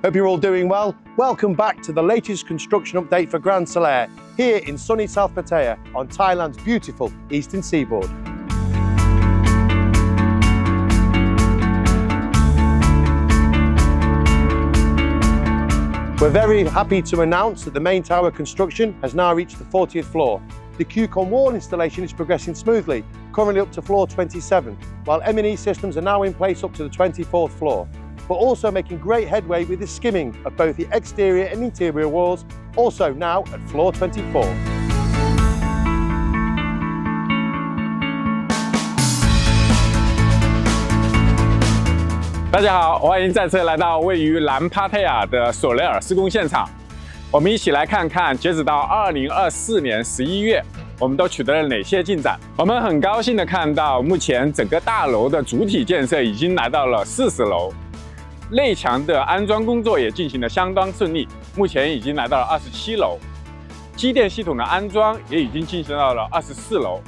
Hope you're all doing well. Welcome back to the latest construction update for Grand Solaire here in sunny South Pattaya on Thailand's beautiful eastern seaboard. We're very happy to announce that the main tower construction has now reached the 40th floor. The Q-Con wall installation is progressing smoothly, currently up to floor 27, while M&E systems are now in place up to the 24th floor. We're also making great headway with the skimming of both the exterior and interior walls, also now at floor 24. 大家好，欢迎再次来到位于南帕泰亚的索雷尔施工现场。我们一起来看看，截止到2024年11月，我们都取得了哪些进展。我们很高兴的看到，目前整个大楼的主体建设已经来到了40楼。 内墙的安装工作也进行得相当顺利，目前已经来到了27楼，机电系统的安装也已经进行到了24楼，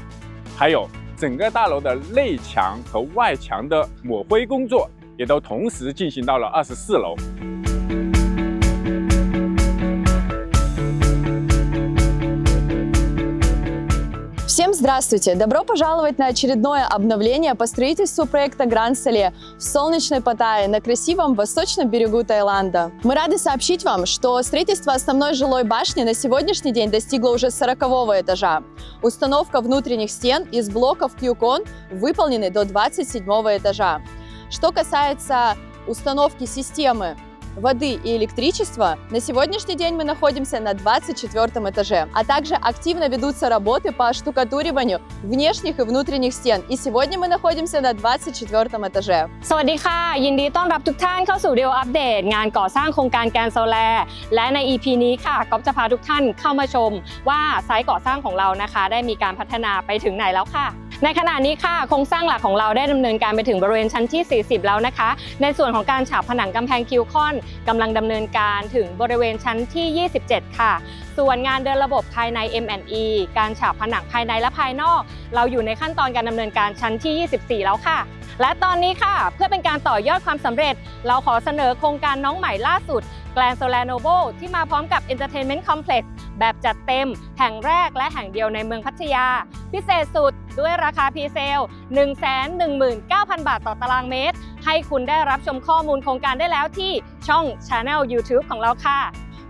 还有整个大楼的内墙和外墙的抹灰工作也都同时进行到了24楼。 Всем здравствуйте! Добро пожаловать на очередное обновление по строительству проекта Grand Solaire в солнечной Паттайе на красивом восточном берегу Таиланда. Мы рады сообщить вам, что строительство основной жилой башни на сегодняшний день достигло уже 40-го этажа. Установка внутренних стен из блоков Q-Con выполнены до 27-го этажа. Что касается установки системы воды и электричества, на сегодняшний день мы находимся на 24 этаже, а также активно ведутся работы по оштукатуриванию внешних и внутренних стен, и сегодня мы находимся на 24 этаже. สวัสดีค่ะยินดีต้อนรับทุกท่านเข้าสู่เรียลอัปเดตงานก่อสร้างโครงการ Grand Solaire และใน EP นี้ค่ะก๊อฟจะพาทุกท่านเข้ามาชมว่าไซต์ก่อสร้างของเรานะคะได้มีการพัฒนาไปถึงไหนแล้วค่ะ ในขณะนี้ค่ะโครงสร้างหลักของเราได้ดำเนินการไปถึงบริเวณชั้นที่ 40 แล้วนะคะในส่วนของการฉาบผนังกำแพงคิวคอนกำลังดำเนินการถึงบริเวณชั้นที่ 27 ค่ะส่วนงานเดินระบบภายใน M&E การฉาบผนังภายในและภายนอกเราอยู่ในขั้นตอนการดำเนินการชั้นที่ 24 แล้วค่ะและตอนนี้ค่ะเพื่อเป็นการต่อยอดความสำเร็จเราขอเสนอโครงการน้องใหม่ล่าสุด Grand Solaire Noble ที่มาพร้อมกับ Entertainment Complex แบบจัดเต็มแห่งแรกและแห่งเดียวในเมืองพัทยาพิเศษสุดด้วยราคาพรีเซล 119,000 บาทต่อตารางเมตรให้คุณได้รับชมข้อมูลโครงการได้แล้วที่ช่อง Channel YouTube ของเราค่ะ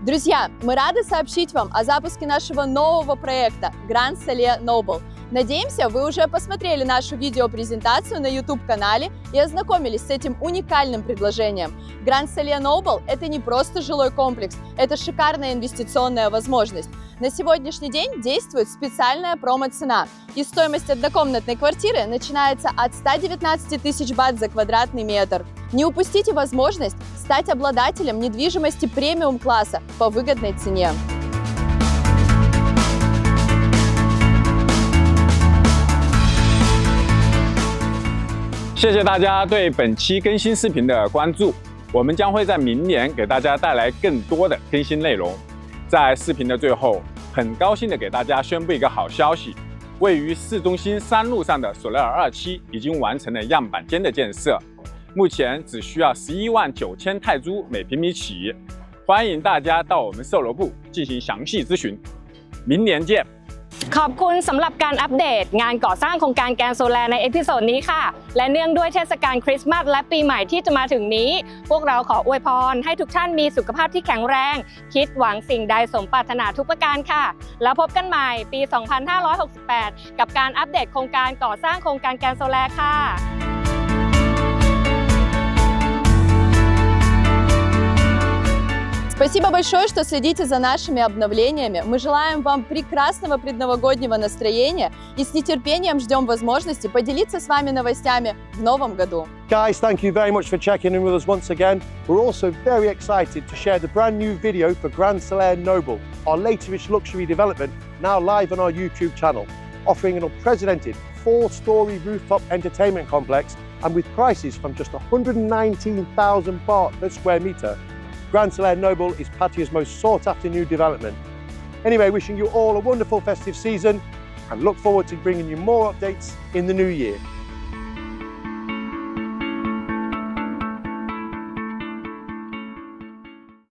Друзья, мы рады сообщить вам о запуске нашего нового проекта Grand Solaire Noble. Надеемся, вы уже посмотрели нашу видеопрезентацию на YouTube-канале и ознакомились с этим уникальным предложением. Grand Solaire Noble – это не просто жилой комплекс, это шикарная инвестиционная возможность. На сегодняшний день действует специальная промо-цена, и стоимость однокомнатной квартиры начинается от 119 тысяч бат за квадратный метр. Не упустите возможность стать обладателем недвижимости премиум-класса по выгодной цене. 谢谢大家对本期更新视频的关注，我们将会在明年给大家带来更多的更新内容。在视频的最后，很高兴的给大家宣布一个好消息，位于市中心3路上的索雷尔2期已经完成了样板间的建设，目前只需要119000泰铢每平米起，欢迎大家到我们售楼部进行详细咨询。明年见。 ขอบคุณสำหรับการอัปเดตงานก่อสร้างโครงการ Grand Solaire ในเอพิโซดนี้ค่ะและเนื่องด้วยเทศกาลคริสต์มาสและปีใหม่ที่จะมาถึงนี้พวกเราขออวยพรให้ทุกท่านมีสุขภาพที่แข็งแรงคิดหวังสิ่งใดสมปรารถนาทุกประการค่ะแล้วพบกันใหม่ปี 2568 กับการอัปเดตโครงการก่อสร้างโครงการ Grand Solaire ค่ะ Спасибо большое, что следите за нашими обновлениями. Мы желаем вам прекрасного предновогоднего настроения и с нетерпением ждем возможности поделиться с вами новостями в новом году. Guys, thank you very much for checking in with us once again. We're also very excited to share the brand new video for Grand Solaire Noble, our latest luxury development, now live on our YouTube channel, offering an unprecedented 4-story rooftop entertainment complex and with prices from just 119,000 baht per square metre. Grand Solaire Noble is Pattaya's most sought-after new development. Anyway, wishing you all a wonderful festive season and look forward to bringing you more updates in the new year.